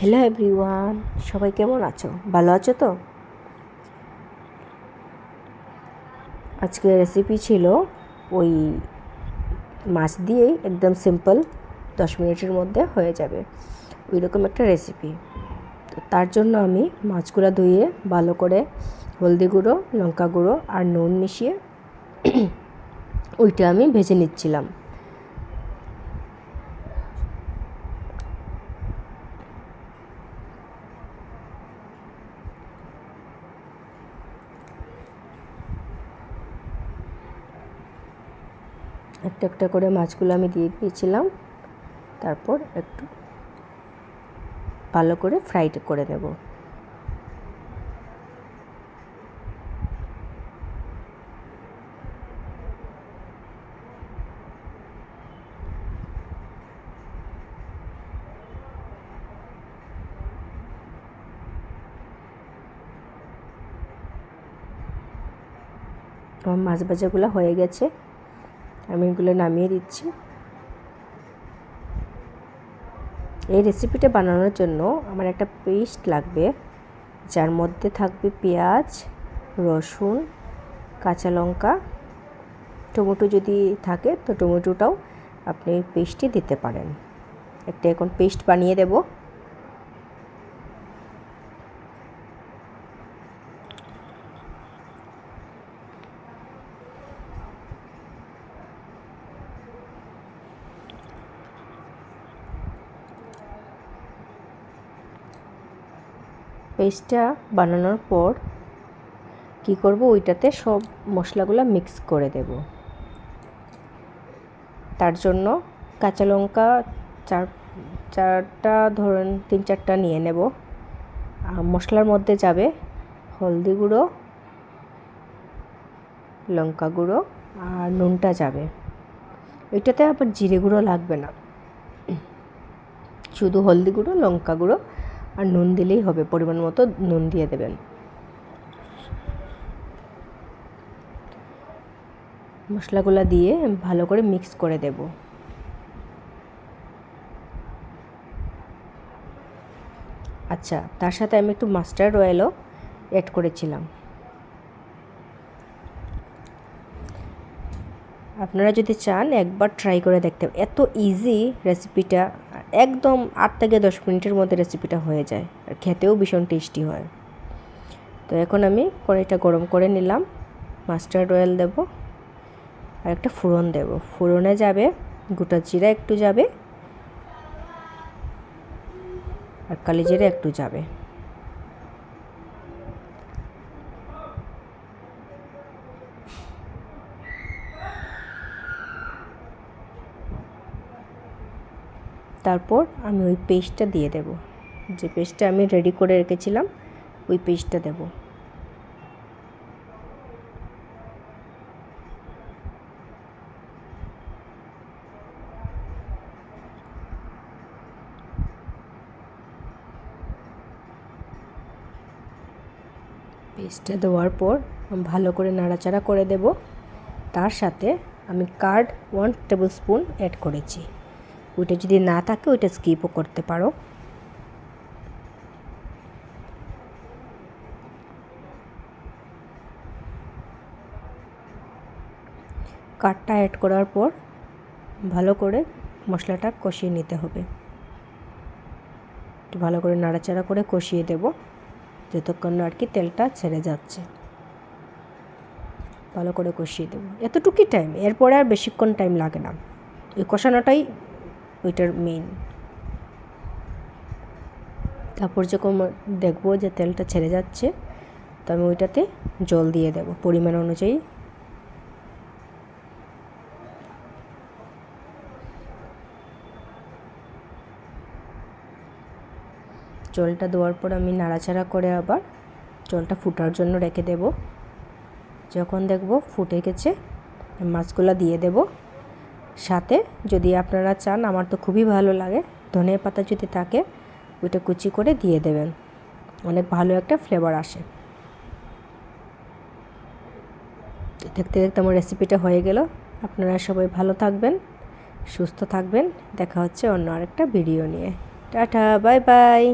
Hello everyone, সবাই কেমন আছো? ভালো আছো তো? আজকে রেসিপি ছিল ওই মাছ দিয়েই একদম সিম্পল 10 মিনিটের মধ্যে হয়ে যাবে ওই রকম একটা রেসিপি। তো তার জন্য আমি মাছগুলো ধুয়ে ভালো করে হলদি গুঁড়ো, লঙ্কা গুঁড়ো আর নুন মিশিয়ে ওইটা আমি ভেজে নিচ্ছিলাম। একটা একটা করে মাছগুলো আমি দিয়ে দিয়েছিলাম। তারপর একটু ভালো করে ফ্রাই করে নেব। আমার মাছ ভাজাগুলো হয়ে গেছে, আমি এগুলো নামিয়ে দিচ্ছি। এই রেসিপিটা বানানোর জন্য আমার একটা পেস্ট লাগবে, যার মধ্যে থাকবে পেঁয়াজ, রসুন, কাঁচা লঙ্কা, টমেটো যদি থাকে তো টমেটোটাও আপনি পেস্টে দিতে পারেন। একটা এখন পেস্ট বানিয়ে দেব। পেস্টটা বানানোর পর কি করব, ওইটাতে সব মশলাগুলো মিক্স করে দেব। তার জন্য কাঁচা লঙ্কা চারটা ধরেন 3-4টা নিয়ে নেব। মশলার মধ্যে যাবে হলদি গুঁড়ো, লঙ্কা গুঁড়ো আর নুনটা যাবে। এটাতে আবার জিরে গুঁড়ো লাগবে না, শুধু হলদি গুঁড়ো, লঙ্কা গুঁড়ো আর নুন দিলেই হবে। পরিমাণ মতো নুন দিয়ে দেবেন। মশলাগুলো দিয়ে ভালো করে মিক্স করে দেব। আচ্ছা, তার সাথে আমি একটু মাস্টার্ড অয়েলও অ্যাড করেছিলাম। আপনারা যদি চান একবার ট্রাই করে দেখতে। এত ইজি রেসিপিটা, একদম 8 থেকে 10 মিনিটের মধ্যে রেসিপিটা হয়ে যায় আর খেতেও ভীষণ টেস্টি হয়। তো এখন আমি কড়াইটা গরম করে নিলাম, মাস্টার্ড অয়েল দেব আর একটা ফোড়ন দেব। ফোড়নে যাবে গোটা জিরা একটু যাবে আর কালি জিরা একটু যাবে। তারপর আমি ওই পেস্টটা দিয়ে দেব, যে পেস্টটা আমি রেডি করে রেখেছিলাম ওই পেস্টটা দেব। পেস্টটা দেওয়ার পর ভালো করে নাড়াচাড়া করে দেব। তার সাথে আমি কার্ড 1 টেবিল স্পুন অ্যাড করেছি। ওইটা যদি না থাকে ওইটা স্কিপও করতে পারো। কার্ডটা অ্যাড করার পর ভালো করে মশলাটা কষিয়ে নিতে হবে। একটু ভালো করে নাড়াচাড়া করে কষিয়ে দেব যতক্ষণ না আর কি তেলটা ছেড়ে যাচ্ছে। ভালো করে কষিয়ে দেব, এতটুকুই টাইম, এরপরে আর বেশিক্ষণ টাইম লাগে না। ওই কষানোটাই ওইটার মেইন। তারপর যখন দেখব যে তেলটা ছেড়ে যাচ্ছে, তো আমি ওইটাতে জল দিয়ে দেব পরিমাণ অনুযায়ী। জলটা দেওয়ার পর আমি নাড়াচাড়া করে আবার জলটা ফুটার জন্য রেখে দেব। যখন দেখব ফুটে গেছে মাছগুলো দিয়ে দেব। সাথে যদি আপনারা চান, আমার তো খুবই ভালো লাগে, ধনে পাতা যদি থাকে ওইটা কুচি করে দিয়ে দেবেন, অনেক ভালো একটা ফ্লেভার আসে। দেখতে দেখতে আমার রেসিপিটা হয়ে গেল। আপনারা সবাই ভালো থাকবেন, সুস্থ থাকবেন। দেখা হচ্ছে অন্য আরেকটা ভিডিও নিয়ে। Tata, bye bye.